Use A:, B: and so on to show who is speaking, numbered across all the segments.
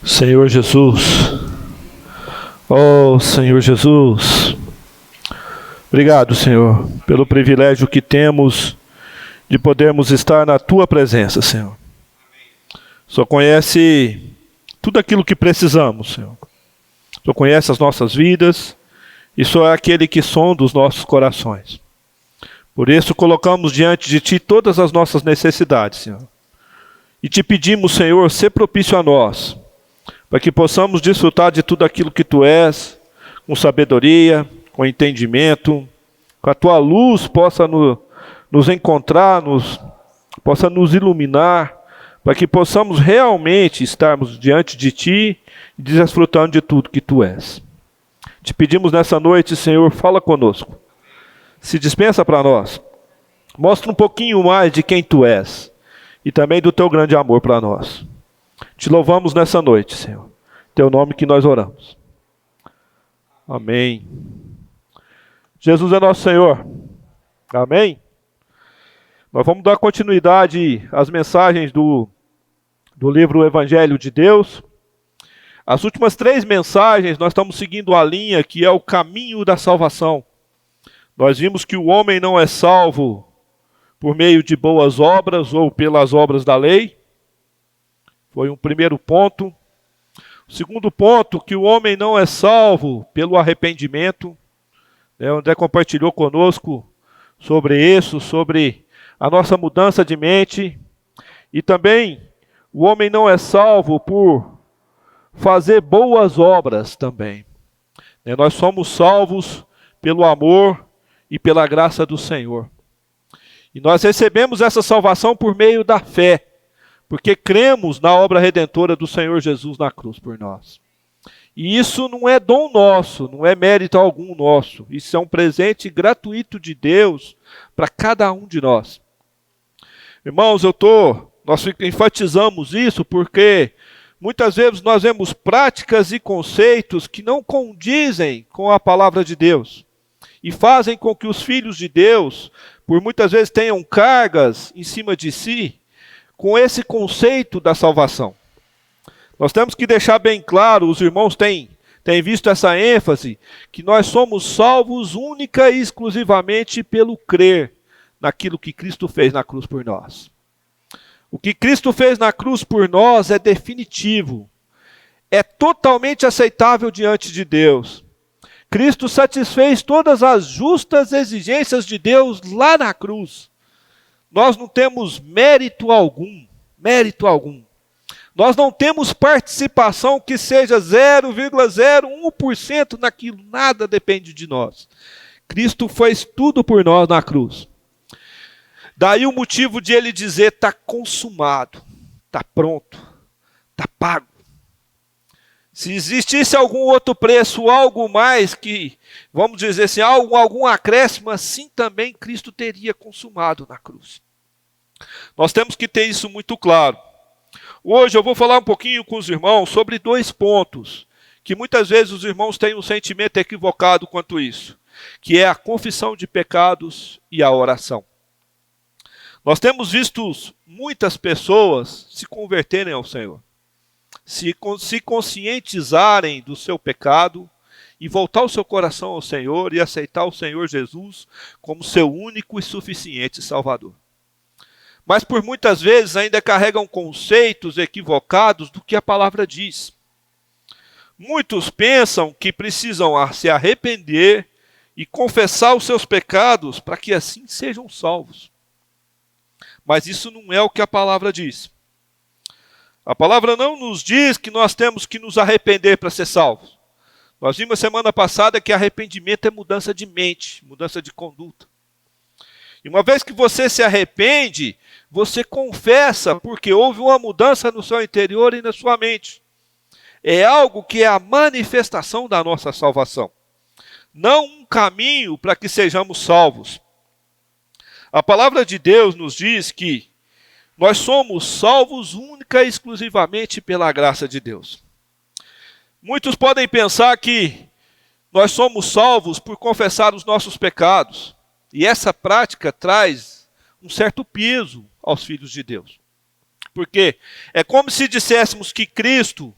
A: Senhor Jesus, oh Senhor Jesus, obrigado, Senhor, pelo privilégio que temos de podermos estar na Tua presença, Senhor. Só conhece tudo aquilo que precisamos, Senhor. Só conhece as nossas vidas e só é aquele que sonda os nossos corações. Por isso colocamos diante de Ti todas as nossas necessidades, Senhor. E Te pedimos, Senhor, ser propício a nós, para que possamos desfrutar de tudo aquilo que Tu és, com sabedoria, com entendimento, com a Tua luz possa nos encontrar, possa nos iluminar, para que possamos realmente estarmos diante de Ti e desfrutando de tudo que Tu és. Te pedimos nessa noite, Senhor, fala conosco. Se dispensa para nós. Mostra um pouquinho mais de quem Tu és e também do Teu grande amor para nós. Te louvamos nessa noite, Senhor. Teu nome que nós oramos. Amém. Jesus é nosso Senhor. Amém. Nós vamos dar continuidade às mensagens do livro Evangelho de Deus. As últimas 3 mensagens nós estamos seguindo a linha que é o caminho da salvação. Nós vimos que o homem não é salvo por meio de boas obras ou pelas obras da lei. Foi um primeiro ponto. O segundo ponto, que o homem não é salvo pelo arrependimento. O André compartilhou conosco sobre isso, sobre a nossa mudança de mente. E também, o homem não é salvo por fazer boas obras também. Nós somos salvos pelo amor e pela graça do Senhor. E nós recebemos essa salvação por meio da fé, porque cremos na obra redentora do Senhor Jesus na cruz por nós. E isso não é dom nosso, não é mérito algum nosso. Isso é um presente gratuito de Deus para cada um de nós. Irmãos, nós enfatizamos isso porque muitas vezes nós vemos práticas e conceitos que não condizem com a palavra de Deus. E fazem com que os filhos de Deus, por muitas vezes, tenham cargas em cima de si, com esse conceito da salvação. Nós temos que deixar bem claro, os irmãos têm visto essa ênfase, que nós somos salvos única e exclusivamente pelo crer naquilo que Cristo fez na cruz por nós. O que Cristo fez na cruz por nós é definitivo, é totalmente aceitável diante de Deus. Cristo satisfez todas as justas exigências de Deus lá na cruz. Nós não temos mérito algum. Nós não temos participação que seja 0,01% naquilo, nada depende de nós. Cristo fez tudo por nós na cruz. Daí o motivo de ele dizer, está consumado, está pronto, está pago. Se existisse algum outro preço, algo mais que, vamos dizer assim, algum acréscimo, assim também Cristo teria consumado na cruz. Nós temos que ter isso muito claro. Hoje eu vou falar um pouquinho com os irmãos sobre 2 pontos, que muitas vezes os irmãos têm um sentimento equivocado quanto isso, que é a confissão de pecados e a oração. Nós temos visto muitas pessoas se converterem ao Senhor, se conscientizarem do seu pecado e voltar o seu coração ao Senhor e aceitar o Senhor Jesus como seu único e suficiente Salvador. Mas por muitas vezes ainda carregam conceitos equivocados do que a palavra diz. Muitos pensam que precisam se arrepender e confessar os seus pecados para que assim sejam salvos. Mas isso não é o que a palavra diz. A palavra não nos diz que nós temos que nos arrepender para ser salvos. Nós vimos semana passada que arrependimento é mudança de mente, mudança de conduta. E uma vez que você se arrepende, você confessa porque houve uma mudança no seu interior e na sua mente. É algo que é a manifestação da nossa salvação. Não um caminho para que sejamos salvos. A palavra de Deus nos diz que nós somos salvos única e exclusivamente pela graça de Deus. Muitos podem pensar que nós somos salvos por confessar os nossos pecados. E essa prática traz um certo peso aos filhos de Deus. Porque é como se disséssemos que Cristo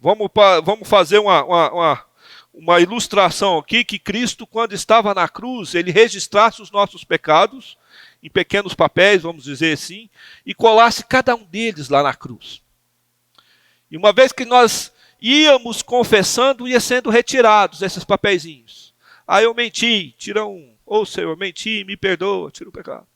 A: Vamos fazer uma ilustração aqui, que Cristo, quando estava na cruz, ele registrasse os nossos pecados em pequenos papéis, vamos dizer assim, e colasse cada um deles lá na cruz. E uma vez que nós íamos confessando, ia sendo retirados esses papeizinhos. Eu menti, tira um. Senhor, menti, me perdoa, tira o pecado.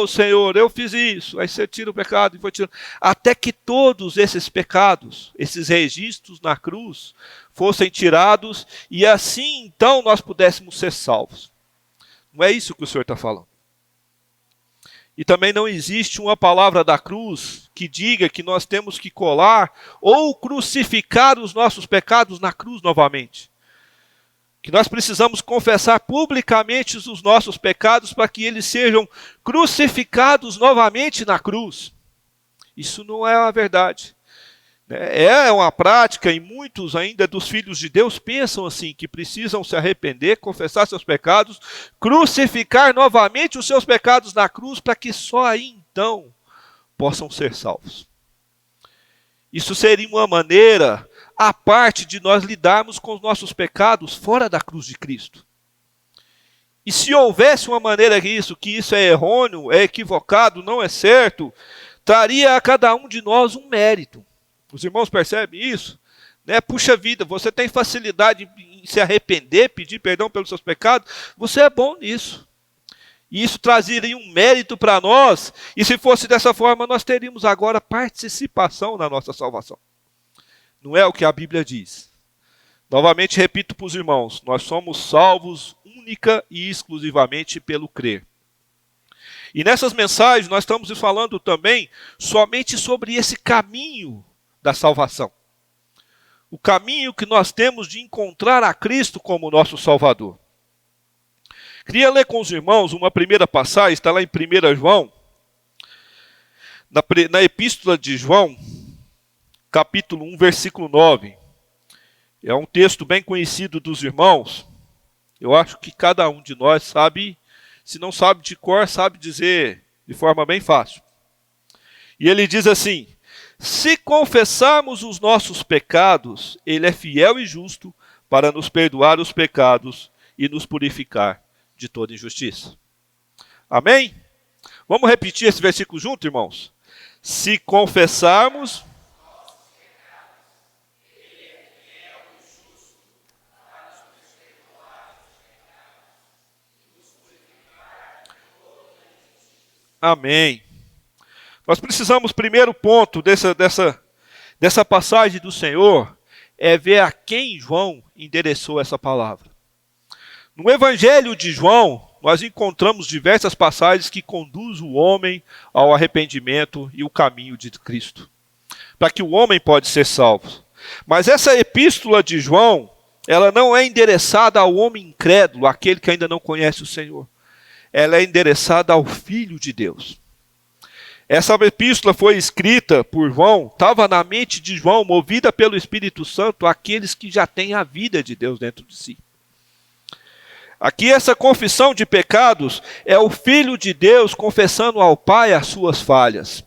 A: Senhor, eu fiz isso. Aí você tira o pecado e foi tirando. Até que todos esses pecados, esses registros na cruz, fossem tirados e assim então nós pudéssemos ser salvos. Não é isso que o Senhor está falando. E também não existe uma palavra da cruz que diga que nós temos que colar ou crucificar os nossos pecados na cruz novamente. Que nós precisamos confessar publicamente os nossos pecados para que eles sejam crucificados novamente na cruz. Isso não é a verdade. É uma prática, e muitos ainda dos filhos de Deus pensam assim, que precisam se arrepender, confessar seus pecados, crucificar novamente os seus pecados na cruz, para que só aí então possam ser salvos. Isso seria uma maneira à parte de nós lidarmos com os nossos pecados fora da cruz de Cristo. E se houvesse uma maneira que isso é errôneo, é equivocado, não é certo, traria a cada um de nós um mérito. Os irmãos percebem isso? Puxa vida, você tem facilidade em se arrepender, pedir perdão pelos seus pecados, você é bom nisso. E isso trazeria um mérito para nós, e se fosse dessa forma, nós teríamos agora participação na nossa salvação. Não é o que a Bíblia diz. Novamente repito para os irmãos, nós somos salvos única e exclusivamente pelo crer. E nessas mensagens nós estamos falando também somente sobre esse caminho da salvação. O caminho que nós temos de encontrar a Cristo como nosso Salvador. Queria ler com os irmãos uma primeira passagem, está lá em 1 João, na Epístola de João, capítulo 1, versículo 9. É um texto bem conhecido dos irmãos. Eu acho que cada um de nós sabe, se não sabe de cor, sabe dizer de forma bem fácil. E ele diz assim: se confessarmos os nossos pecados, ele é fiel e justo para nos perdoar os pecados e nos purificar de toda injustiça. Amém? Vamos repetir esse versículo junto, irmãos? Se confessarmos... Amém. Nós precisamos, primeiro ponto dessa passagem do Senhor, é ver a quem João endereçou essa palavra. No Evangelho de João, nós encontramos diversas passagens que conduzem o homem ao arrependimento e o caminho de Cristo, para que o homem pode ser salvo. Mas essa epístola de João, ela não é endereçada ao homem incrédulo, aquele que ainda não conhece o Senhor. Ela é endereçada ao Filho de Deus. Essa epístola foi escrita por João, estava na mente de João, movida pelo Espírito Santo, aqueles que já têm a vida de Deus dentro de si. Aqui essa confissão de pecados é o Filho de Deus confessando ao Pai as suas falhas.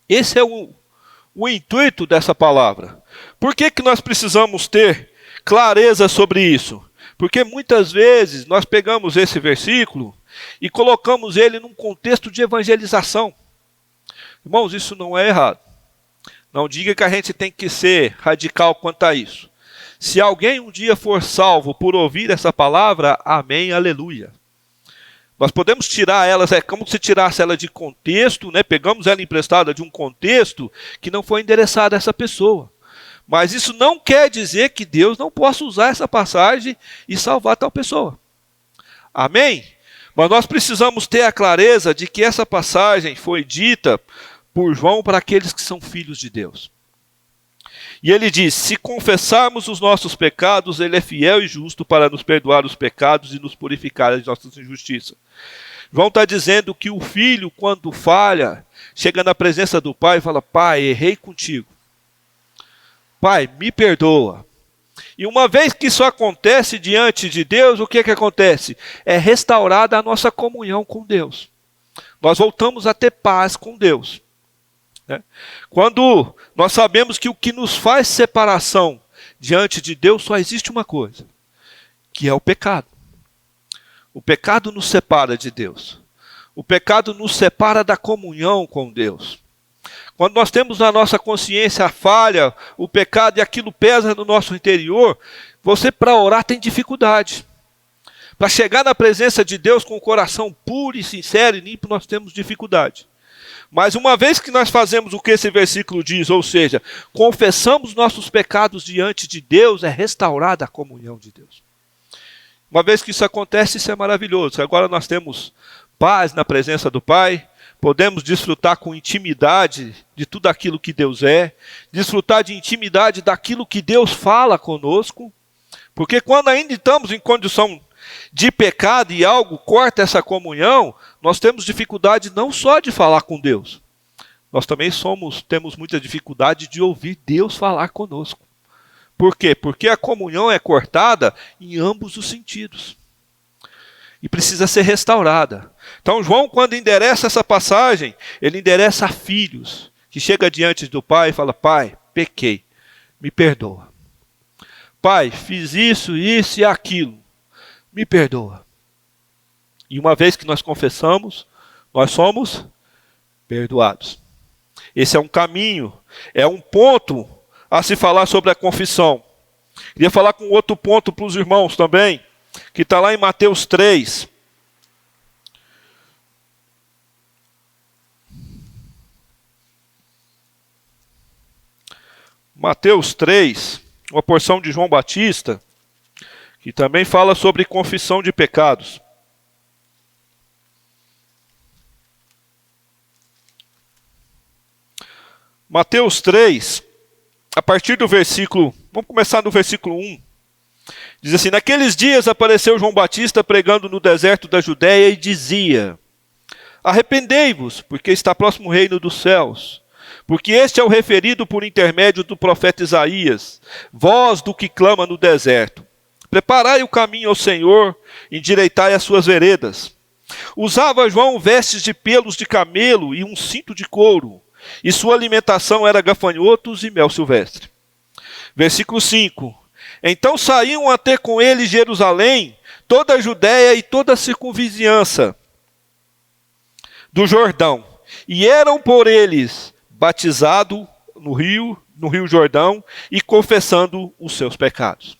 A: Esse é o intuito dessa palavra. Por que nós precisamos ter clareza sobre isso? Porque muitas vezes nós pegamos esse versículo e colocamos ele num contexto de evangelização. Irmãos, isso não é errado. Não diga que a gente tem que ser radical quanto a isso. Se alguém um dia for salvo por ouvir essa palavra, amém, aleluia. Nós podemos tirar elas, é como se tirasse ela de contexto, né? Pegamos ela emprestada de um contexto que não foi endereçado a essa pessoa. Mas isso não quer dizer que Deus não possa usar essa passagem e salvar tal pessoa. Amém? Mas nós precisamos ter a clareza de que essa passagem foi dita por João para aqueles que são filhos de Deus. E ele diz: se confessarmos os nossos pecados, ele é fiel e justo para nos perdoar os pecados e nos purificar de nossas injustiças. João está dizendo que o filho, quando falha, chega na presença do pai e fala: pai, errei contigo. Pai, me perdoa. E uma vez que isso acontece diante de Deus, o que acontece? É restaurada a nossa comunhão com Deus. Nós voltamos a ter paz com Deus. né? Quando nós sabemos que o que nos faz separação diante de Deus só existe uma coisa, que é o pecado. O pecado nos separa de Deus. O pecado nos separa da comunhão com Deus. Quando nós temos na nossa consciência a falha, o pecado e aquilo pesa no nosso interior, você para orar tem dificuldade. Para chegar na presença de Deus com o coração puro e sincero e limpo, nós temos dificuldade. Mas uma vez que nós fazemos o que esse versículo diz, ou seja, confessamos nossos pecados diante de Deus, é restaurada a comunhão de Deus. Uma vez que isso acontece, isso é maravilhoso. Agora nós temos paz na presença do Pai, podemos desfrutar com intimidade de tudo aquilo que Deus é, desfrutar de intimidade daquilo que Deus fala conosco, porque quando ainda estamos em condição de pecado e algo corta essa comunhão, nós temos dificuldade não só de falar com Deus, nós também temos muita dificuldade de ouvir Deus falar conosco. Por quê? Porque a comunhão é cortada em ambos os sentidos. E precisa ser restaurada. Então João, quando endereça essa passagem, ele endereça a filhos, que chega diante do pai e fala: Pai, pequei, me perdoa. Pai, fiz isso, isso e aquilo, me perdoa. E uma vez que nós confessamos, nós somos perdoados. Esse é um caminho, é um ponto a se falar sobre a confissão. Queria falar com outro ponto para os irmãos também, que está lá em Mateus 3. Mateus 3, uma porção de João Batista, que também fala sobre confissão de pecados. Mateus 3, a partir do versículo, vamos começar no versículo 1. Diz assim: Naqueles dias apareceu João Batista pregando no deserto da Judéia e dizia: Arrependei-vos, porque está próximo o reino dos céus. Porque este é o referido por intermédio do profeta Isaías, voz do que clama no deserto. Preparai o caminho ao Senhor, endireitai as suas veredas. Usava João vestes de pelos de camelo e um cinto de couro, e sua alimentação era gafanhotos e mel silvestre. Versículo 5. Então saíam a ter com ele Jerusalém, toda a Judéia e toda a circunvizinhança do Jordão, e eram por eles batizados no rio Jordão e confessando os seus pecados.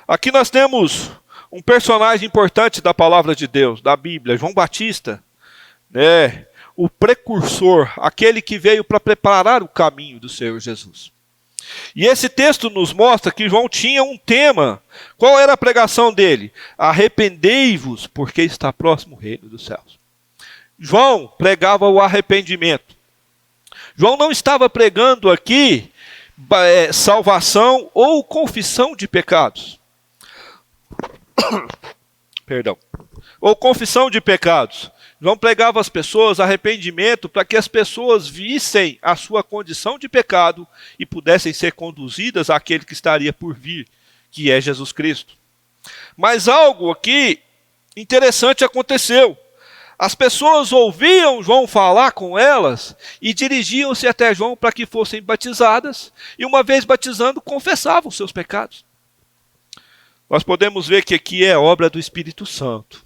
A: Aqui nós temos um personagem importante da palavra de Deus, da Bíblia, João Batista, né? O precursor, aquele que veio para preparar o caminho do Senhor Jesus. E esse texto nos mostra que João tinha um tema. Qual era a pregação dele? Arrependei-vos, porque está próximo o reino dos céus. João pregava o arrependimento. João não estava pregando aqui salvação ou confissão de pecados. Perdão. Ou confissão de pecados. João pregava às pessoas arrependimento para que as pessoas vissem a sua condição de pecado e pudessem ser conduzidas àquele que estaria por vir, que é Jesus Cristo. Mas algo aqui interessante aconteceu. As pessoas ouviam João falar com elas e dirigiam-se até João para que fossem batizadas, e uma vez batizando, confessavam seus pecados. Nós podemos ver que aqui é obra do Espírito Santo.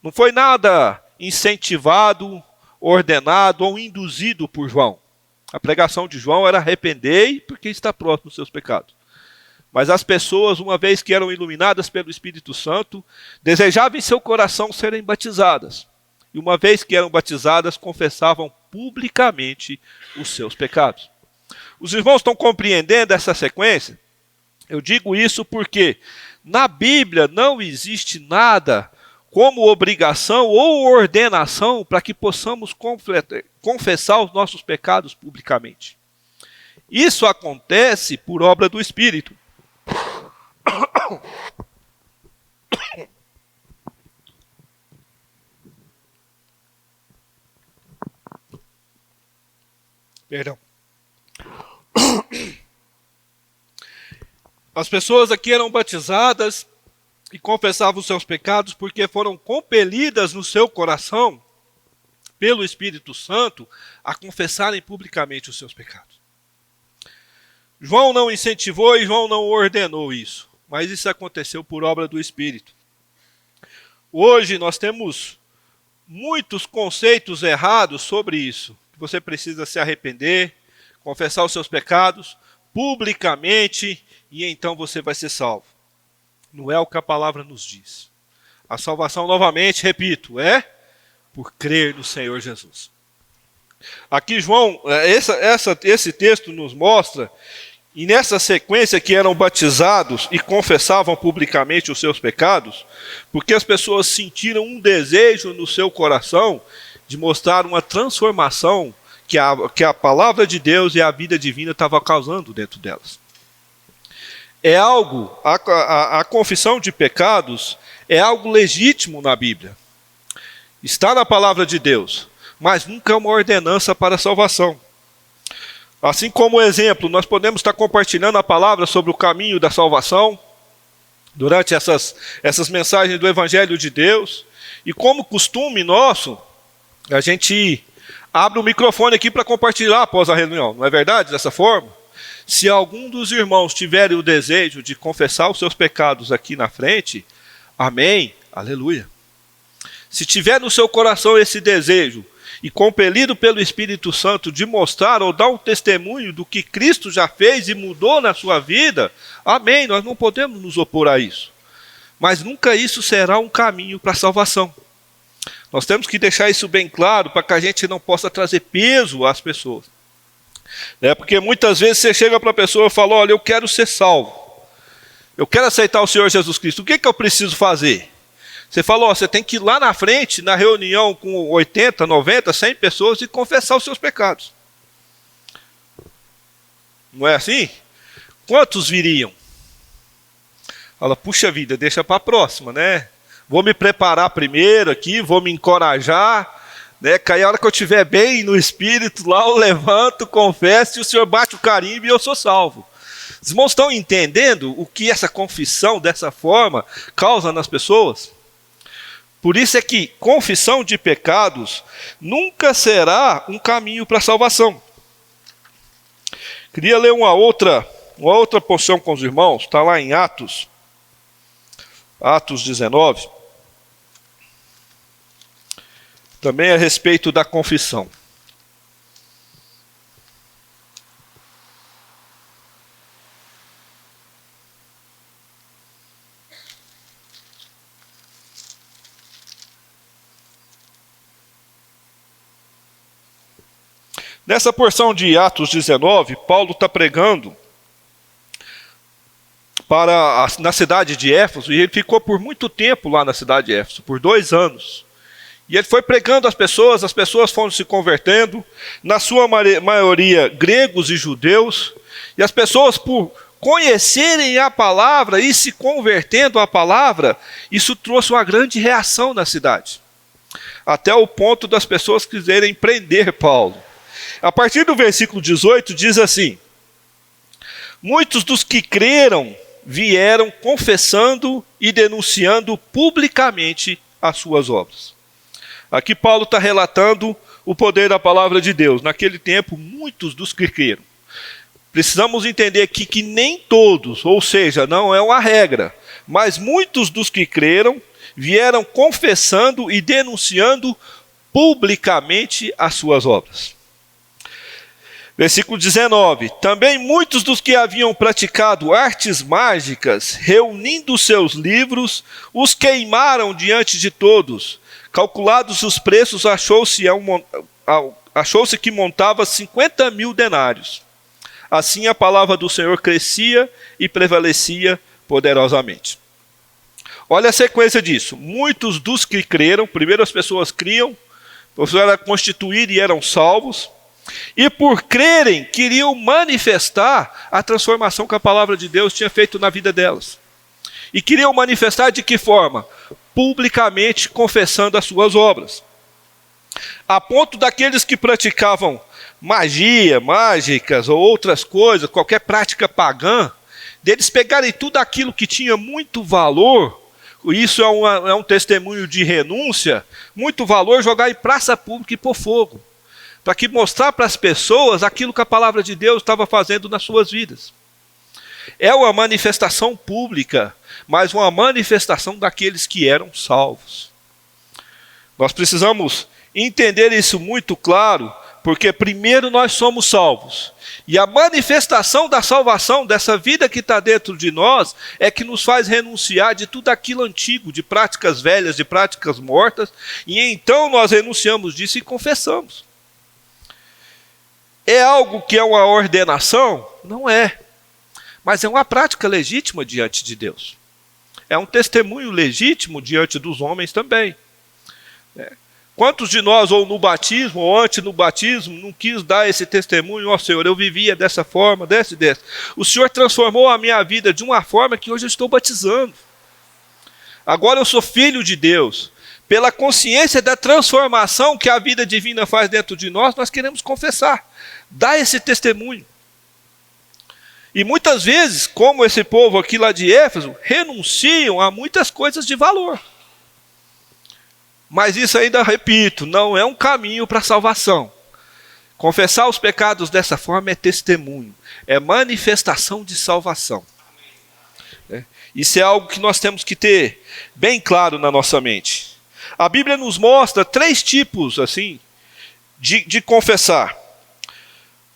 A: Não foi nada incentivado, ordenado ou induzido por João. A pregação de João era: arrependei, porque está próximo dos seus pecados. Mas as pessoas, uma vez que eram iluminadas pelo Espírito Santo, desejavam em seu coração serem batizadas. E uma vez que eram batizadas, confessavam publicamente os seus pecados. Os irmãos estão compreendendo essa sequência? Eu digo isso porque na Bíblia não existe nada como obrigação ou ordenação para que possamos confessar os nossos pecados publicamente. Isso acontece por obra do Espírito. Perdão. As pessoas aqui eram batizadas e confessavam os seus pecados porque foram compelidas no seu coração pelo Espírito Santo a confessarem publicamente os seus pecados. João não incentivou e João não ordenou isso, mas isso aconteceu por obra do Espírito. Hoje nós temos muitos conceitos errados sobre isso. Você precisa se arrepender, confessar os seus pecados publicamente e então você vai ser salvo. Não é o que a palavra nos diz. A salvação, novamente, repito, é por crer no Senhor Jesus. Aqui João, esse texto nos mostra, e nessa sequência que eram batizados e confessavam publicamente os seus pecados, porque as pessoas sentiram um desejo no seu coração de mostrar uma transformação que a palavra de Deus e a vida divina estavam causando dentro delas. É algo, a confissão de pecados é algo legítimo na Bíblia. Está na palavra de Deus, mas nunca é uma ordenança para a salvação. Assim como exemplo, nós podemos estar compartilhando a palavra sobre o caminho da salvação durante essas mensagens do Evangelho de Deus. E como costume nosso, a gente abre o microfone aqui para compartilhar após a reunião. Não é verdade? Dessa forma? Se algum dos irmãos tiver o desejo de confessar os seus pecados aqui na frente, amém, aleluia. Se tiver no seu coração esse desejo, e compelido pelo Espírito Santo de mostrar ou dar um testemunho do que Cristo já fez e mudou na sua vida, amém, nós não podemos nos opor a isso. Mas nunca isso será um caminho para a salvação. Nós temos que deixar isso bem claro para que a gente não possa trazer peso às pessoas. Porque muitas vezes você chega para a pessoa e fala, olha, eu quero ser salvo. Eu quero aceitar o Senhor Jesus Cristo. O que eu preciso fazer? Você falou, você tem que ir lá na frente, na reunião com 80, 90, 100 pessoas e confessar os seus pecados. Não é assim? Quantos viriam? Fala, puxa vida, deixa para a próxima, né? Vou me preparar primeiro aqui, vou me encorajar, né? Que aí a hora que eu estiver bem no espírito, lá eu levanto, confesso e o Senhor bate o carimbo e eu sou salvo. Os irmãos estão entendendo o que essa confissão dessa forma causa nas pessoas? Por isso é que confissão de pecados nunca será um caminho para a salvação. Queria ler uma outra porção com os irmãos, está lá em Atos 19. Também a respeito da confissão. Nessa porção de Atos 19, Paulo está pregando na cidade de Éfeso, e ele ficou por muito tempo lá na cidade de Éfeso, por 2 anos. E ele foi pregando às pessoas, as pessoas foram se convertendo, na sua maioria gregos e judeus, e as pessoas por conhecerem a palavra e se convertendo à palavra, isso trouxe uma grande reação na cidade. Até o ponto das pessoas quiserem prender Paulo. A partir do versículo 18 diz assim: muitos dos que creram vieram confessando e denunciando publicamente as suas obras. Aqui Paulo está relatando o poder da palavra de Deus. Naquele tempo, muitos dos que creram. Precisamos entender aqui que nem todos, ou seja, não é uma regra, mas muitos dos que creram vieram confessando e denunciando publicamente as suas obras. Versículo 19. Também muitos dos que haviam praticado artes mágicas, reunindo seus livros, os queimaram diante de todos. Calculados os preços, achou-se que montava 50.000 denários. Assim a palavra do Senhor crescia e prevalecia poderosamente. Olha a sequência disso. Muitos dos que creram, primeiro as pessoas criam, depois eram constituídos e eram salvos. E por crerem, queriam manifestar a transformação que a palavra de Deus tinha feito na vida delas. E queriam manifestar de que forma? Publicamente confessando as suas obras. A ponto daqueles que praticavam magia, mágicas ou outras coisas, qualquer prática pagã, deles pegarem tudo aquilo que tinha muito valor, isso é um testemunho de renúncia, muito valor jogar em praça pública e pôr fogo, para que mostrar para as pessoas aquilo que a palavra de Deus estava fazendo nas suas vidas. É uma manifestação pública, mas uma manifestação daqueles que eram salvos. Nós precisamos entender isso muito claro, porque primeiro nós somos salvos. E a manifestação da salvação, dessa vida que está dentro de nós, é que nos faz renunciar de tudo aquilo antigo, de práticas velhas, de práticas mortas, e então nós renunciamos disso e confessamos. É algo que é uma ordenação? Não é. Mas é uma prática legítima diante de Deus. É um testemunho legítimo diante dos homens também. Quantos de nós, ou no batismo, ou antes do batismo, não quis dar esse testemunho? Ó Senhor, eu vivia dessa forma, dessa e dessa. O Senhor transformou a minha vida de uma forma que hoje eu estou batizando. Agora eu sou filho de Deus. Pela consciência da transformação que a vida divina faz dentro de nós, nós queremos confessar, dar esse testemunho. E muitas vezes, como esse povo aqui lá de Éfeso, renunciam a muitas coisas de valor. Mas isso ainda, repito, não é um caminho para a salvação. Confessar os pecados dessa forma é testemunho, é manifestação de salvação. Isso é algo que nós temos que ter bem claro na nossa mente. A Bíblia nos mostra 3 tipos assim de confessar.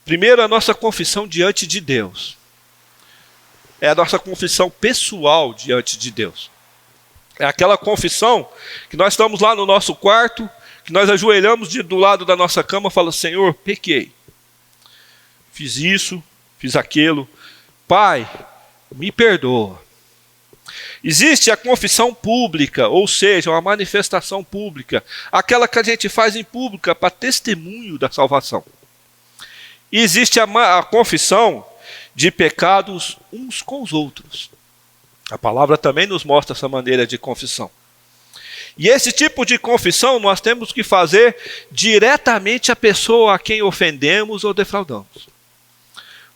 A: Primeiro, a nossa confissão diante de Deus. É a nossa confissão pessoal diante de Deus. É aquela confissão que nós estamos lá no nosso quarto, que nós ajoelhamos do lado da nossa cama e falamos: Senhor, pequei. Fiz isso, fiz aquilo. Pai, me perdoa. Existe a confissão pública, ou seja, uma manifestação pública. Aquela que a gente faz em pública para testemunho da salvação. E existe a confissão de pecados uns com os outros. A palavra também nos mostra essa maneira de confissão. E esse tipo de confissão nós temos que fazer diretamente à pessoa a quem ofendemos ou defraudamos.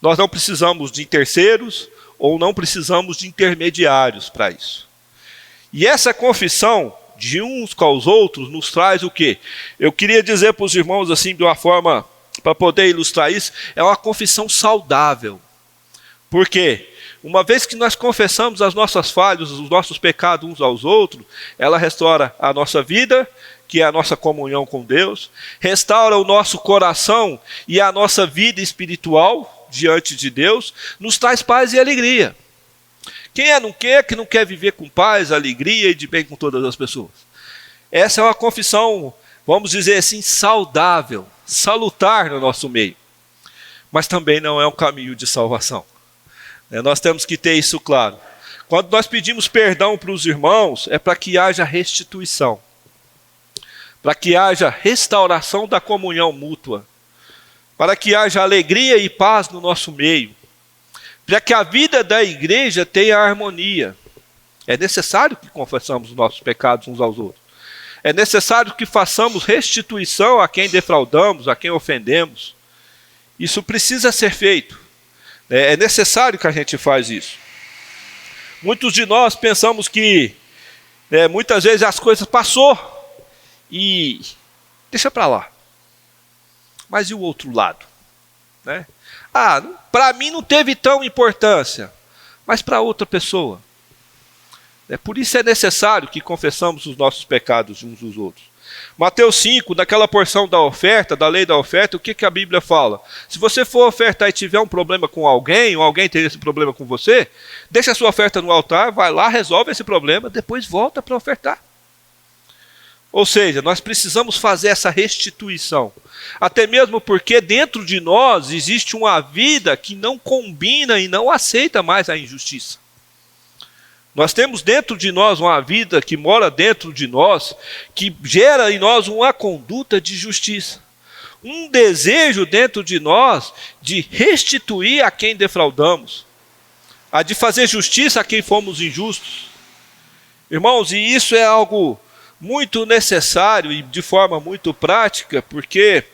A: Nós não precisamos de terceiros ou não precisamos de intermediários para isso. E essa confissão de uns com os outros nos traz o quê? Eu queria dizer para os irmãos assim, de uma forma, para poder ilustrar isso, é uma confissão saudável. Por quê? Uma vez que nós confessamos as nossas falhas, os nossos pecados uns aos outros, ela restaura a nossa vida, que é a nossa comunhão com Deus, restaura o nosso coração e a nossa vida espiritual diante de Deus, nos traz paz e alegria. Quem que não quer viver com paz, alegria e de bem com todas as pessoas? Essa é uma confissão, vamos dizer assim, saudável, salutar no nosso meio. Mas também não é um caminho de salvação. Nós temos que ter isso claro. Quando nós pedimos perdão para os irmãos, é para que haja restituição. Para que haja restauração da comunhão mútua. Para que haja alegria e paz no nosso meio. Para que a vida da igreja tenha harmonia. É necessário que confessamos os nossos pecados uns aos outros. É necessário que façamos restituição a quem defraudamos, a quem ofendemos. Isso precisa ser feito. É necessário que a gente faça isso. Muitos de nós pensamos que muitas vezes as coisas passou e deixa para lá. Mas e o outro lado? Para mim não teve tão importância, mas para outra pessoa. Por isso é necessário que confessamos os nossos pecados uns aos outros. Mateus 5, naquela porção da oferta, da lei da oferta, o que a Bíblia fala? Se você for ofertar e tiver um problema com alguém, ou alguém ter esse problema com você, deixa a sua oferta no altar, vai lá, resolve esse problema, depois volta para ofertar. Ou seja, nós precisamos fazer essa restituição. Até mesmo porque dentro de nós existe uma vida que não combina e não aceita mais a injustiça. Nós temos dentro de nós uma vida que mora dentro de nós, que gera em nós uma conduta de justiça. Um desejo dentro de nós de restituir a quem defraudamos. A de fazer justiça a quem fomos injustos. Irmãos, e isso é algo muito necessário e de forma muito prática, porque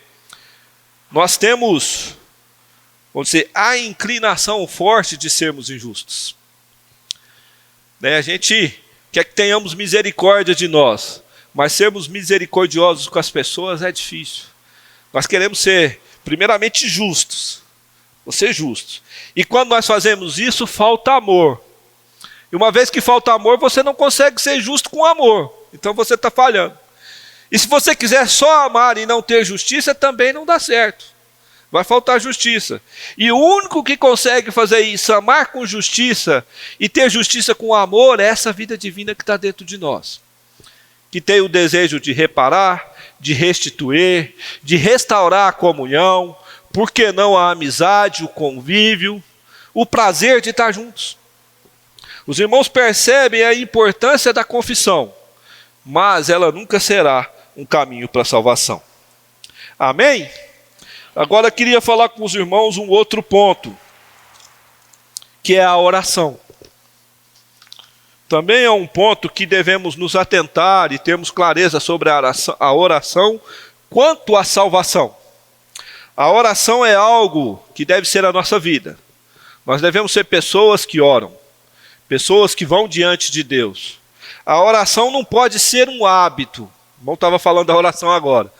A: nós temos, vamos dizer, a inclinação forte de sermos injustos. A gente quer que tenhamos misericórdia de nós, mas sermos misericordiosos com as pessoas é difícil. Nós queremos ser, primeiramente, justos. Ser justos. E quando nós fazemos isso, falta amor. E uma vez que falta amor, você não consegue ser justo com amor. Então você está falhando. E se você quiser só amar e não ter justiça, também não dá certo. Vai faltar justiça. E o único que consegue fazer isso, amar com justiça e ter justiça com amor, é essa vida divina que está dentro de nós. Que tem o desejo de reparar, de restituir, de restaurar a comunhão, por que não a amizade, o convívio, o prazer de estar juntos. Os irmãos percebem a importância da confissão, mas ela nunca será um caminho para a salvação. Amém? Agora eu queria falar com os irmãos um outro ponto, que é a oração. Também é um ponto que devemos nos atentar e termos clareza sobre a oração quanto à salvação. A oração é algo que deve ser a nossa vida. Nós devemos ser pessoas que oram, pessoas que vão diante de Deus. A oração não pode ser um hábito. O irmão estava falando da oração agora.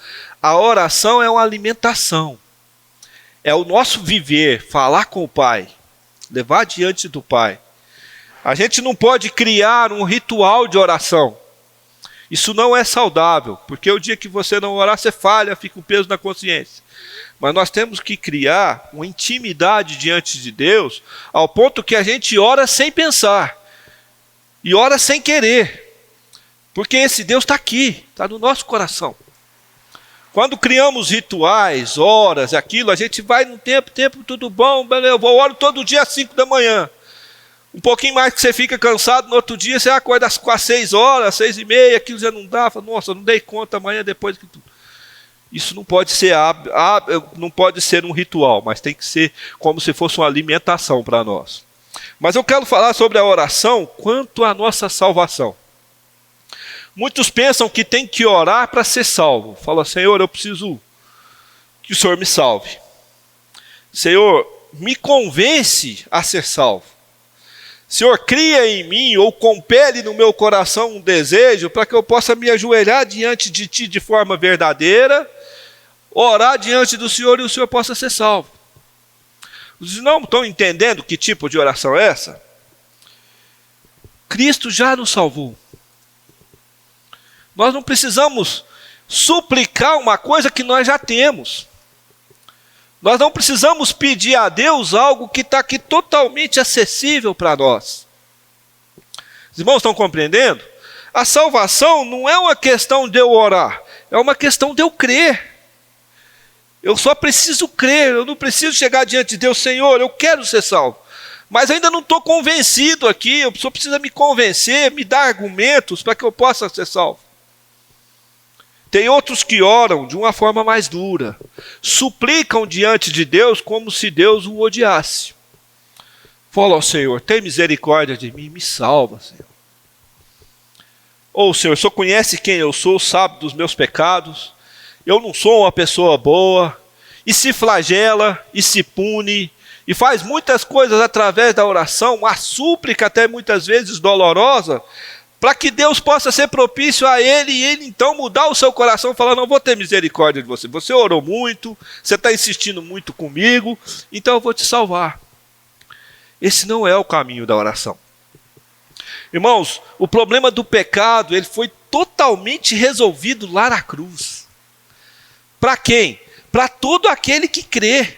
A: A oração é uma alimentação. É o nosso viver, falar com o Pai, levar diante do Pai. A gente não pode criar um ritual de oração. Isso não é saudável, porque o dia que você não orar, você falha, fica um peso na consciência. Mas nós temos que criar uma intimidade diante de Deus, ao ponto que a gente ora sem pensar, e ora sem querer, porque esse Deus está aqui, está no nosso coração. Quando criamos rituais, horas, aquilo, a gente vai no tempo, tudo bom, eu oro todo dia às 5 da manhã. Um pouquinho mais que você fica cansado, no outro dia você acorda às 6 horas, 6h30, aquilo já não dá, fala, nossa, não dei conta amanhã depois que tudo. Isso não pode ser não pode ser um ritual, mas tem que ser como se fosse uma alimentação para nós. Mas eu quero falar sobre a oração quanto à nossa salvação. Muitos pensam que tem que orar para ser salvo. Fala, Senhor, eu preciso que o Senhor me salve. Senhor, me convence a ser salvo. Senhor, cria em mim ou compele no meu coração um desejo para que eu possa me ajoelhar diante de Ti de forma verdadeira, orar diante do Senhor e o Senhor possa ser salvo. Vocês não estão entendendo que tipo de oração é essa? Cristo já nos salvou. Nós não precisamos suplicar uma coisa que nós já temos. Nós não precisamos pedir a Deus algo que está aqui totalmente acessível para nós. Os irmãos estão compreendendo? A salvação não é uma questão de eu orar, é uma questão de eu crer. Eu só preciso crer, eu não preciso chegar diante de Deus, Senhor, eu quero ser salvo. Mas ainda não estou convencido aqui, eu só preciso me convencer, me dar argumentos para que eu possa ser salvo. Tem outros que oram de uma forma mais dura, suplicam diante de Deus como se Deus o odiasse. Fala ao Senhor, tem misericórdia de mim, me salva, Senhor. Ou Senhor, o Senhor conhece quem eu sou, sabe dos meus pecados, eu não sou uma pessoa boa, e se flagela, e se pune, e faz muitas coisas através da oração, a súplica até muitas vezes dolorosa, para que Deus possa ser propício a ele e ele então mudar o seu coração e falar, não vou ter misericórdia de você. Você orou muito, você está insistindo muito comigo, então eu vou te salvar. Esse não é o caminho da oração. Irmãos, o problema do pecado, ele foi totalmente resolvido lá na cruz. Para quem? Para todo aquele que crê.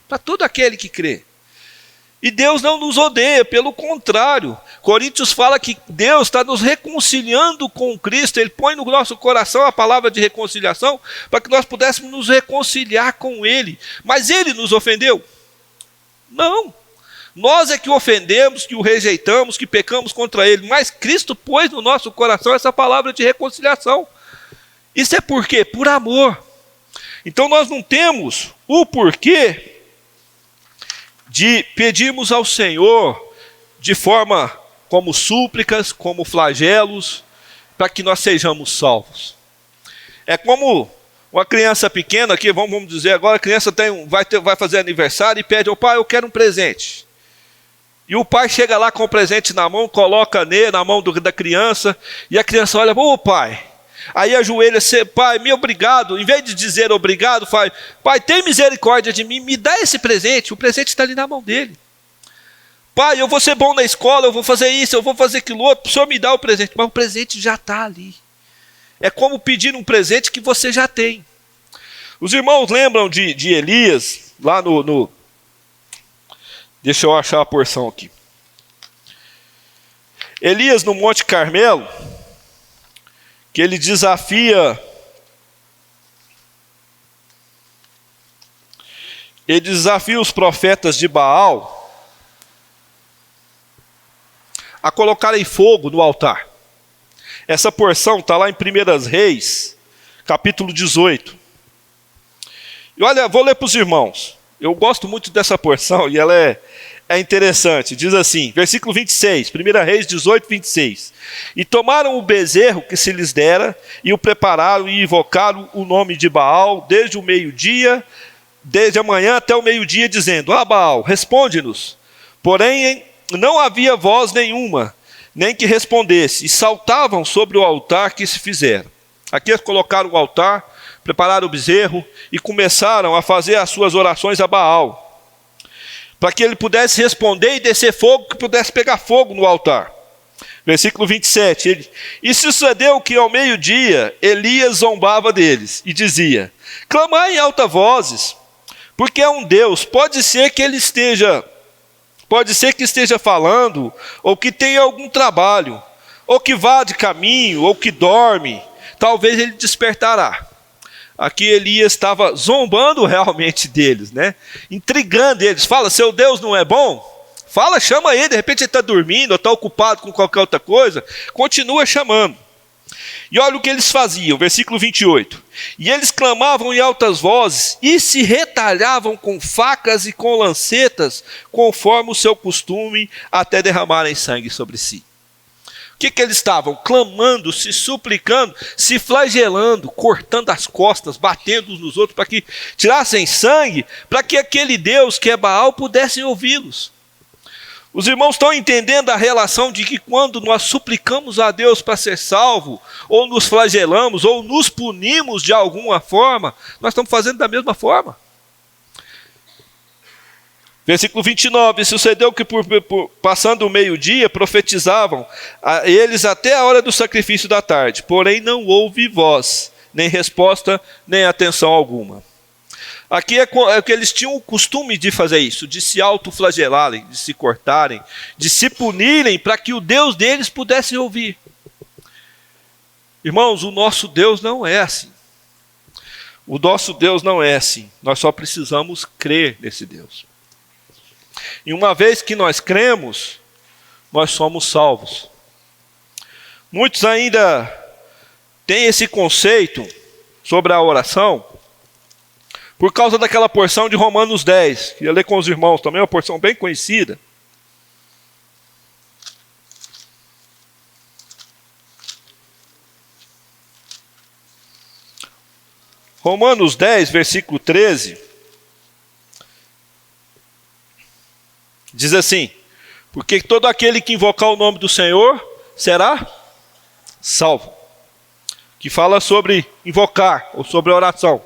A: Para todo aquele que crê. E Deus não nos odeia, pelo contrário. Coríntios fala que Deus está nos reconciliando com Cristo. Ele põe no nosso coração a palavra de reconciliação para que nós pudéssemos nos reconciliar com Ele. Mas Ele nos ofendeu? Não. Nós é que o ofendemos, que o rejeitamos, que pecamos contra Ele. Mas Cristo pôs no nosso coração essa palavra de reconciliação. Isso é por quê? Por amor. Então nós não temos o porquê de pedirmos ao Senhor de forma como súplicas, como flagelos, para que nós sejamos salvos. É como uma criança pequena, aqui vamos dizer agora, a criança vai fazer aniversário e pede ao pai, eu quero um presente. E o pai chega lá com o presente na mão, coloca na mão da criança, e a criança olha, ô pai. Aí ajoelha, pai, me obrigado. Em vez de dizer obrigado, faz, pai, tem misericórdia de mim, me dá esse presente. O presente está ali na mão dele. Pai, eu vou ser bom na escola, eu vou fazer isso, eu vou fazer aquilo outro, o senhor me dá o presente. Mas o presente já está ali. É como pedir um presente que você já tem. Os irmãos lembram de Elias, lá no... Deixa eu achar a porção aqui. Elias no Monte Carmelo, que ele desafia os profetas de Baal a colocarem fogo no altar. Essa porção está lá em 1 Reis, capítulo 18. E olha, vou ler para os irmãos. Eu gosto muito dessa porção e ela é interessante. Diz assim, versículo 26, 1 Reis 18, 26. E tomaram o bezerro que se lhes dera, e o prepararam e invocaram o nome de Baal, desde o meio-dia, desde a manhã até o meio-dia, dizendo, Baal, responde-nos. Porém, não havia voz nenhuma, nem que respondesse, e saltavam sobre o altar que se fizeram. Aqui eles colocaram o altar, prepararam o bezerro, e começaram a fazer as suas orações a Baal, para que ele pudesse responder e descer fogo, que pudesse pegar fogo no altar. Versículo 27, e sucedeu que ao meio-dia, Elias zombava deles, e dizia, clamai em alta vozes, porque é um Deus, pode ser que esteja falando, ou que tenha algum trabalho, ou que vá de caminho, ou que dorme, talvez ele despertará. Aqui Elias estava zombando realmente deles, né? Intrigando eles. Fala, seu Deus não é bom? Fala, chama ele, de repente ele está dormindo, ou está ocupado com qualquer outra coisa. Continua chamando. E olha o que eles faziam, versículo 28. E eles clamavam em altas vozes, e se retalhavam com facas e com lancetas, conforme o seu costume, até derramarem sangue sobre si. O que eles estavam? Clamando, se suplicando, se flagelando, cortando as costas, batendo uns nos outros, para que tirassem sangue, para que aquele Deus que é Baal pudesse ouvi-los. Os irmãos estão entendendo a relação de que quando nós suplicamos a Deus para ser salvo, ou nos flagelamos, ou nos punimos de alguma forma, nós estamos fazendo da mesma forma. Versículo 29, sucedeu que passando o meio-dia, profetizavam a eles até a hora do sacrifício da tarde, porém não houve voz, nem resposta, nem atenção alguma. Aqui é que eles tinham o costume de fazer isso, de se autoflagelarem, de se cortarem, de se punirem, para que o Deus deles pudesse ouvir. Irmãos, o nosso Deus não é assim. O nosso Deus não é assim. Nós só precisamos crer nesse Deus. E uma vez que nós cremos, nós somos salvos. Muitos ainda têm esse conceito sobre a oração por causa daquela porção de Romanos 10. Queria ler com os irmãos também, uma porção bem conhecida. Romanos 10, versículo 13. Diz assim, porque todo aquele que invocar o nome do Senhor será salvo. Que fala sobre invocar, ou sobre oração.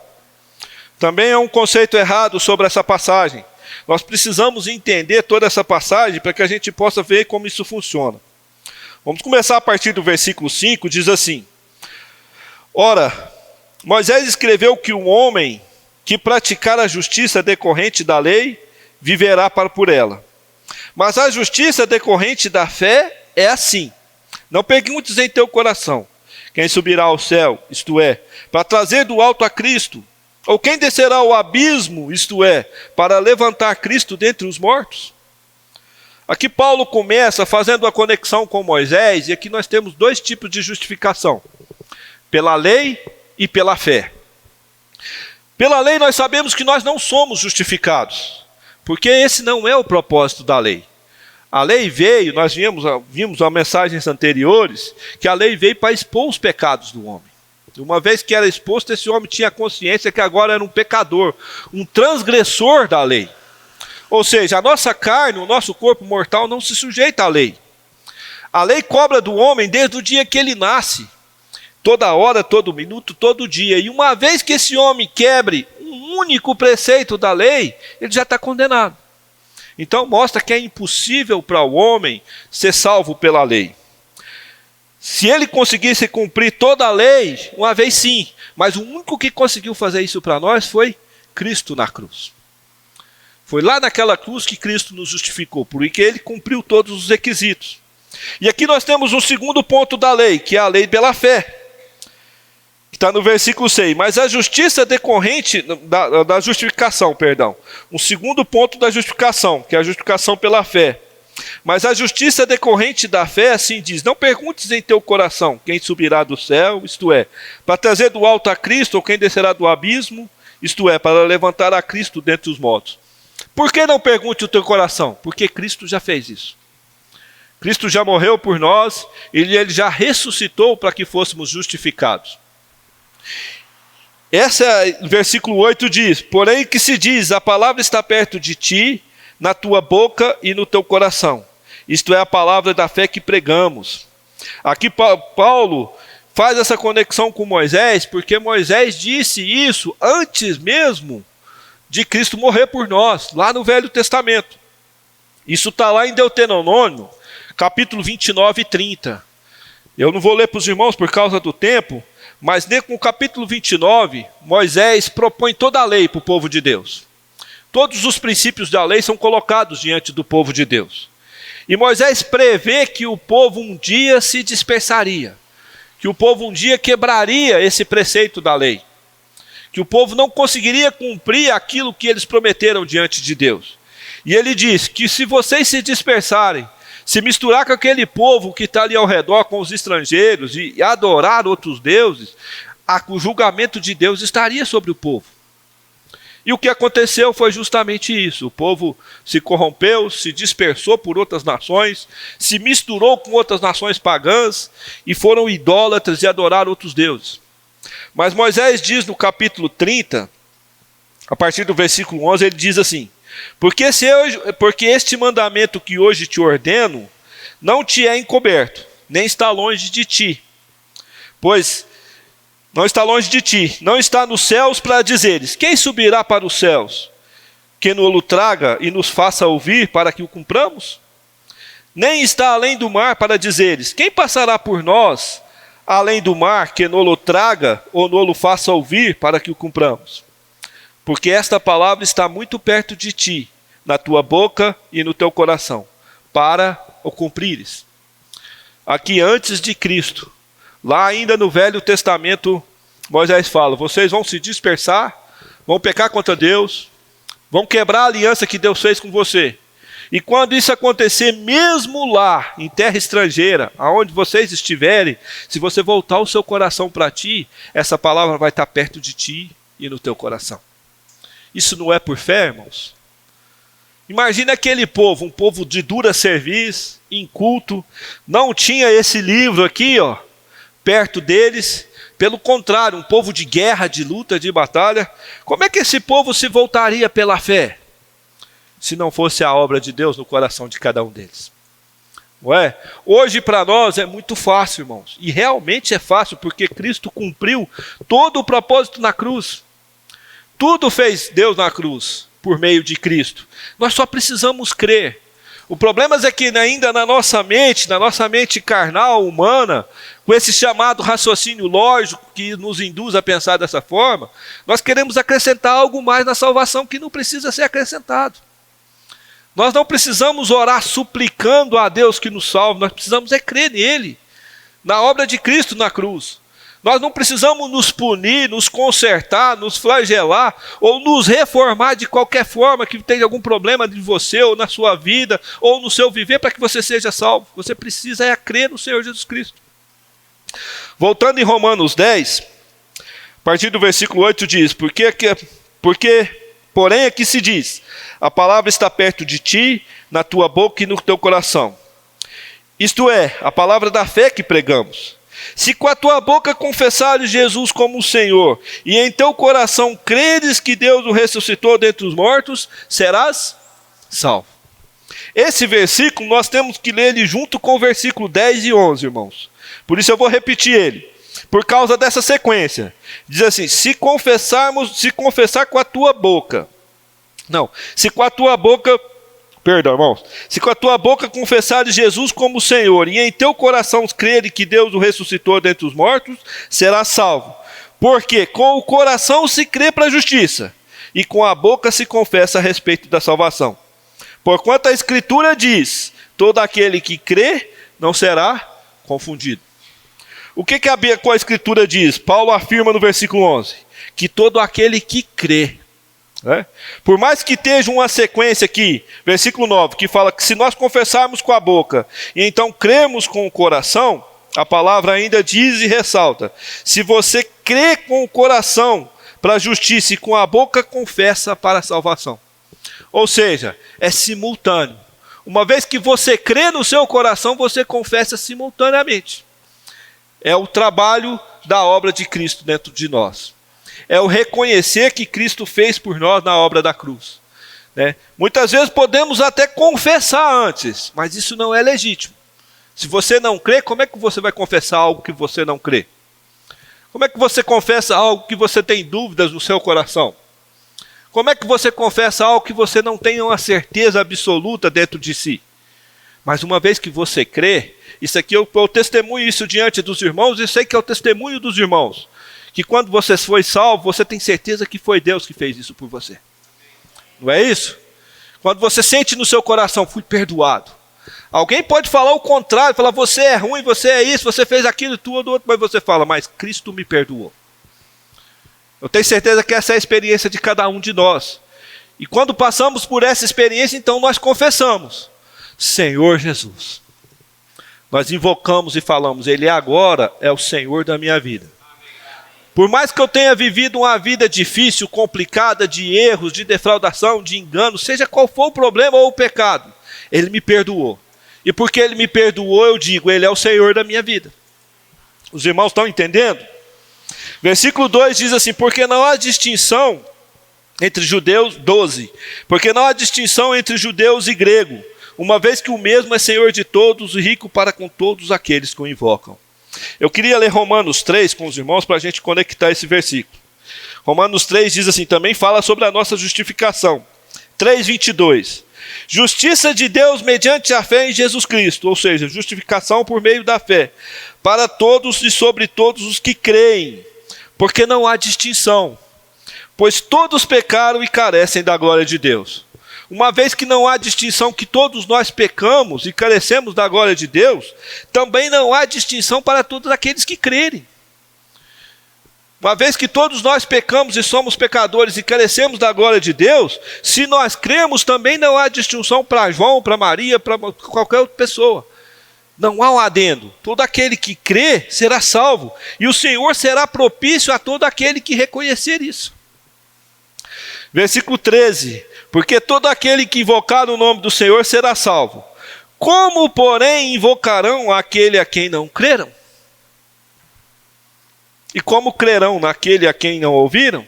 A: Também é um conceito errado sobre essa passagem. Nós precisamos entender toda essa passagem para que a gente possa ver como isso funciona. Vamos começar a partir do versículo 5, diz assim. Ora, Moisés escreveu que um homem que praticar a justiça decorrente da lei, viverá por ela. Mas a justiça decorrente da fé é assim. Não perguntes em teu coração, quem subirá ao céu, isto é, para trazer do alto a Cristo, ou quem descerá ao abismo, isto é, para levantar Cristo dentre os mortos? Aqui Paulo começa fazendo a conexão com Moisés, e aqui nós temos dois tipos de justificação, pela lei e pela fé. Pela lei nós sabemos que nós não somos justificados, porque esse não é o propósito da lei. A lei veio, nós vimos as mensagens anteriores, que a lei veio para expor os pecados do homem. Uma vez que era exposto, esse homem tinha consciência que agora era um pecador, um transgressor da lei. Ou seja, a nossa carne, o nosso corpo mortal não se sujeita à lei. A lei cobra do homem desde o dia que ele nasce. Toda hora, todo minuto, todo dia. E uma vez que esse homem quebre um único preceito da lei, ele já está condenado. Então mostra que é impossível para o homem ser salvo pela lei. Se ele conseguisse cumprir toda a lei, uma vez sim, mas o único que conseguiu fazer isso para nós foi Cristo na cruz. Foi lá naquela cruz que Cristo nos justificou, porque ele cumpriu todos os requisitos. E aqui nós temos um segundo ponto da lei, que é a lei pela fé. Está no versículo 6, mas a justiça decorrente da justificação, perdão. Um segundo ponto da justificação, que é a justificação pela fé. Mas a justiça decorrente da fé, assim diz, não perguntes em teu coração quem subirá do céu, isto é, para trazer do alto a Cristo, ou quem descerá do abismo, isto é, para levantar a Cristo dentre os mortos. Por que não pergunte o teu coração? Porque Cristo já fez isso. Cristo já morreu por nós, e ele já ressuscitou para que fôssemos justificados. Versículo 8 diz, porém que se diz, a palavra está perto de ti, na tua boca e no teu coração. Isto é a palavra da fé que pregamos. Aqui Paulo faz essa conexão com Moisés, porque Moisés disse isso antes mesmo de Cristo morrer por nós, lá no Velho Testamento. Isso está lá em Deuteronômio, capítulo 29 e 30. Eu não vou ler para os irmãos por causa do tempo, mas no capítulo 29, Moisés propõe toda a lei para o povo de Deus. Todos os princípios da lei são colocados diante do povo de Deus. E Moisés prevê que o povo um dia se dispersaria, que o povo um dia quebraria esse preceito da lei, que o povo não conseguiria cumprir aquilo que eles prometeram diante de Deus. E ele diz que se vocês se dispersarem, se misturar com aquele povo que está ali ao redor, com os estrangeiros, e adorar outros deuses, o julgamento de Deus estaria sobre o povo. E o que aconteceu foi justamente isso. O povo se corrompeu, se dispersou por outras nações, se misturou com outras nações pagãs e foram idólatras e adoraram outros deuses. Mas Moisés diz no capítulo 30, a partir do versículo 11, ele diz assim, porque este mandamento que hoje te ordeno não te é encoberto, nem está longe de ti, pois não está longe de ti, não está nos céus para dizeres, quem subirá para os céus? Que nos traga e nos faça ouvir para que o cumpramos? Nem está além do mar para dizeres, quem passará por nós além do mar que nos traga ou nos faça ouvir para que o cumpramos? Porque esta palavra está muito perto de ti, na tua boca e no teu coração, para o cumprires. Aqui antes de Cristo, lá ainda no Velho Testamento, Moisés fala, vocês vão se dispersar, vão pecar contra Deus, vão quebrar a aliança que Deus fez com você. E quando isso acontecer, mesmo lá, em terra estrangeira, aonde vocês estiverem, se você voltar o seu coração para ti, essa palavra vai estar perto de ti e no teu coração. Isso não é por fé, irmãos? Imagina aquele povo, um povo de dura cerviz, inculto, não tinha esse livro aqui, ó, perto deles. Pelo contrário, um povo de guerra, de luta, de batalha. Como é que esse povo se voltaria pela fé? Se não fosse a obra de Deus no coração de cada um deles. Não é? Hoje para nós é muito fácil, irmãos. E realmente é fácil, porque Cristo cumpriu todo o propósito na cruz. Tudo fez Deus na cruz, por meio de Cristo. Nós só precisamos crer. O problema é que ainda na nossa mente carnal, humana, com esse chamado raciocínio lógico que nos induz a pensar dessa forma, nós queremos acrescentar algo mais na salvação que não precisa ser acrescentado. Nós não precisamos orar suplicando a Deus que nos salve, nós precisamos crer nele, na obra de Cristo na cruz. Nós não precisamos nos punir, nos consertar, nos flagelar ou nos reformar de qualquer forma que tenha algum problema de você ou na sua vida ou no seu viver para que você seja salvo. Você precisa crer no Senhor Jesus Cristo. Voltando em Romanos 10, a partir do versículo 8 diz, porém aqui se diz, a palavra está perto de ti, na tua boca e no teu coração. Isto é, a palavra da fé que pregamos. Se com a tua boca confessares Jesus como o Senhor, e em teu coração creres que Deus o ressuscitou dentre os mortos, serás salvo. Esse versículo nós temos que ler ele junto com o versículo 10 e 11, irmãos. Por isso eu vou repetir ele. Por causa dessa sequência. Diz assim, se confessar com a tua boca. Não, se com a tua boca, perdão, irmãos. Se com a tua boca confessares Jesus como Senhor e em teu coração creres que Deus o ressuscitou dentre os mortos, serás salvo. Porque com o coração se crê para a justiça e com a boca se confessa a respeito da salvação. Porquanto a Escritura diz, todo aquele que crê não será confundido. O que a Escritura diz? Paulo afirma no versículo 11, que todo aquele que crê, né? Por mais que esteja uma sequência aqui, versículo 9, que fala que se nós confessarmos com a boca e então cremos com o coração, a palavra ainda diz e ressalta, se você crê com o coração para a justiça e com a boca confessa para a salvação. Ou seja, é simultâneo. Uma vez que você crê no seu coração, você confessa simultaneamente. É o trabalho da obra de Cristo dentro de nós. É o reconhecer que Cristo fez por nós na obra da cruz. Né? Muitas vezes podemos até confessar antes, mas isso não é legítimo. Se você não crê, como é que você vai confessar algo que você não crê? Como é que você confessa algo que você tem dúvidas no seu coração? Como é que você confessa algo que você não tem uma certeza absoluta dentro de si? Mas uma vez que você crê, isso aqui eu testemunho isso diante dos irmãos e sei que é o testemunho dos irmãos. Que quando você foi salvo, você tem certeza que foi Deus que fez isso por você. Não é isso? Quando você sente no seu coração, fui perdoado. Alguém pode falar o contrário, falar você é ruim, você é isso, você fez aquilo, tudo outro, mas você fala, mas Cristo me perdoou. Eu tenho certeza que essa é a experiência de cada um de nós. E quando passamos por essa experiência, então nós confessamos, Senhor Jesus. Nós invocamos e falamos, Ele agora é o Senhor da minha vida. Por mais que eu tenha vivido uma vida difícil, complicada, de erros, de defraudação, de engano, seja qual for o problema ou o pecado, Ele me perdoou. E porque Ele me perdoou, eu digo, Ele é o Senhor da minha vida. Os irmãos estão entendendo? Versículo 2 diz assim, porque não há distinção entre judeus, 12, porque não há distinção entre judeus e grego, uma vez que o mesmo é Senhor de todos e rico para com todos aqueles que o invocam. Eu queria ler Romanos 3 com os irmãos para a gente conectar esse versículo. Romanos 3 diz assim, também fala sobre a nossa justificação. 3:22. Justiça de Deus mediante a fé em Jesus Cristo, ou seja, justificação por meio da fé, para todos e sobre todos os que creem, porque não há distinção, pois todos pecaram e carecem da glória de Deus. Uma vez que não há distinção, que todos nós pecamos e carecemos da glória de Deus, também não há distinção para todos aqueles que crerem. Uma vez que todos nós pecamos e somos pecadores e carecemos da glória de Deus, se nós cremos, também não há distinção para João, para Maria, para qualquer outra pessoa. Não há um adendo. Todo aquele que crê será salvo, e o Senhor será propício a todo aquele que reconhecer isso. Versículo 13, porque todo aquele que invocar o nome do Senhor será salvo. Como, porém, invocarão aquele a quem não creram? E como crerão naquele a quem não ouviram?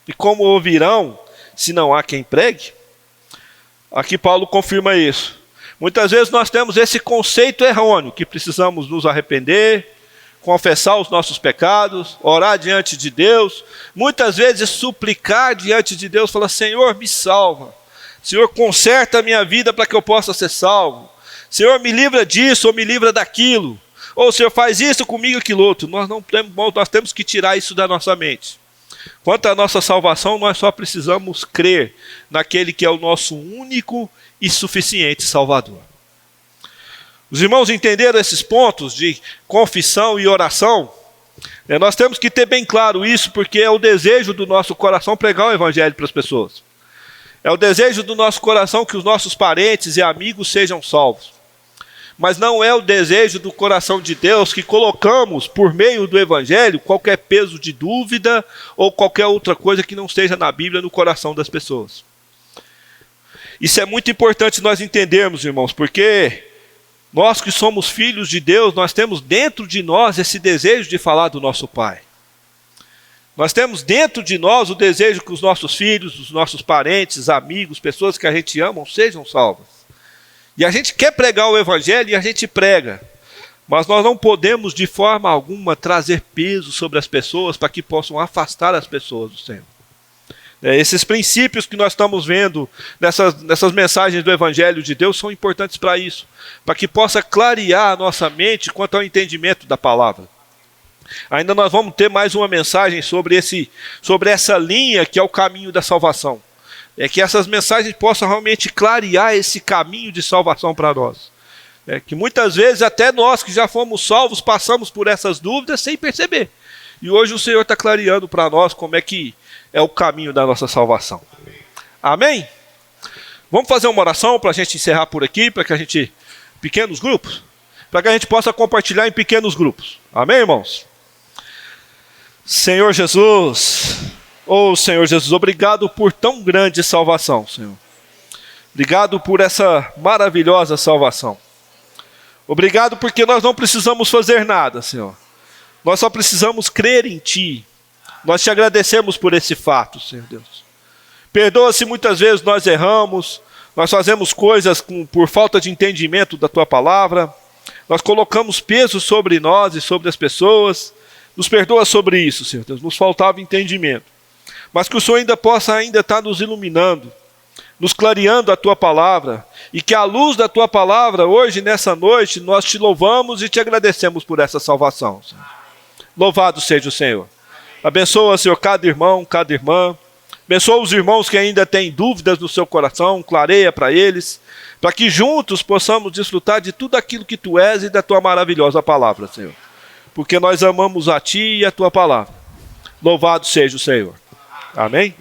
A: E como ouvirão, se não há quem pregue? Aqui Paulo confirma isso. Muitas vezes nós temos esse conceito errôneo, que precisamos nos arrepender, confessar os nossos pecados, orar diante de Deus, muitas vezes suplicar diante de Deus, falar, Senhor, me salva, Senhor, conserta a minha vida para que eu possa ser salvo, Senhor, me livra disso ou me livra daquilo, ou o Senhor faz isso comigo e aquilo outro. Nós temos que tirar isso da nossa mente. Quanto à nossa salvação, nós só precisamos crer naquele que é o nosso único e suficiente Salvador. Os irmãos entenderam esses pontos de confissão e oração? Nós temos que ter bem claro isso, porque é o desejo do nosso coração pregar o Evangelho para as pessoas. É o desejo do nosso coração que os nossos parentes e amigos sejam salvos. Mas não é o desejo do coração de Deus que colocamos por meio do Evangelho qualquer peso de dúvida ou qualquer outra coisa que não esteja na Bíblia no coração das pessoas. Isso é muito importante nós entendermos, irmãos, porque nós que somos filhos de Deus, nós temos dentro de nós esse desejo de falar do nosso Pai. Nós temos dentro de nós o desejo que os nossos filhos, os nossos parentes, amigos, pessoas que a gente ama, sejam salvas. E a gente quer pregar o Evangelho e a gente prega. Mas nós não podemos de forma alguma trazer peso sobre as pessoas para que possam afastar as pessoas do Senhor. Esses princípios que nós estamos vendo nessas mensagens do Evangelho de Deus são importantes para isso, para que possa clarear a nossa mente quanto ao entendimento da palavra. Ainda nós vamos ter mais uma mensagem sobre essa linha que é o caminho da salvação. É que essas mensagens possam realmente clarear esse caminho de salvação para nós. Que muitas vezes até nós que já fomos salvos passamos por essas dúvidas sem perceber. E hoje o Senhor está clareando para nós como é que é o caminho da nossa salvação. Amém? Vamos fazer uma oração para a gente encerrar por aqui, para que a gente, pequenos grupos, para que a gente possa compartilhar em pequenos grupos. Amém, irmãos? Senhor Jesus, Senhor Jesus, obrigado por tão grande salvação, Senhor. Obrigado por essa maravilhosa salvação. Obrigado porque nós não precisamos fazer nada, Senhor. Nós só precisamos crer em Ti. Nós te agradecemos por esse fato, Senhor Deus. Perdoa se muitas vezes nós erramos, nós fazemos coisas por falta de entendimento da Tua palavra, nós colocamos peso sobre nós e sobre as pessoas. Nos perdoa sobre isso, Senhor Deus. Nos faltava entendimento. Mas que o Senhor ainda possa estar nos iluminando, nos clareando a Tua palavra, e que à luz da Tua palavra, hoje, nessa noite, nós te louvamos e te agradecemos por essa salvação, Senhor. Louvado seja o Senhor. Abençoa, Senhor, cada irmão, cada irmã. Abençoa os irmãos que ainda têm dúvidas no seu coração, clareia para eles, para que juntos possamos desfrutar de tudo aquilo que Tu és e da Tua maravilhosa palavra, Senhor. Porque nós amamos a Ti e a Tua palavra. Louvado seja o Senhor. Amém?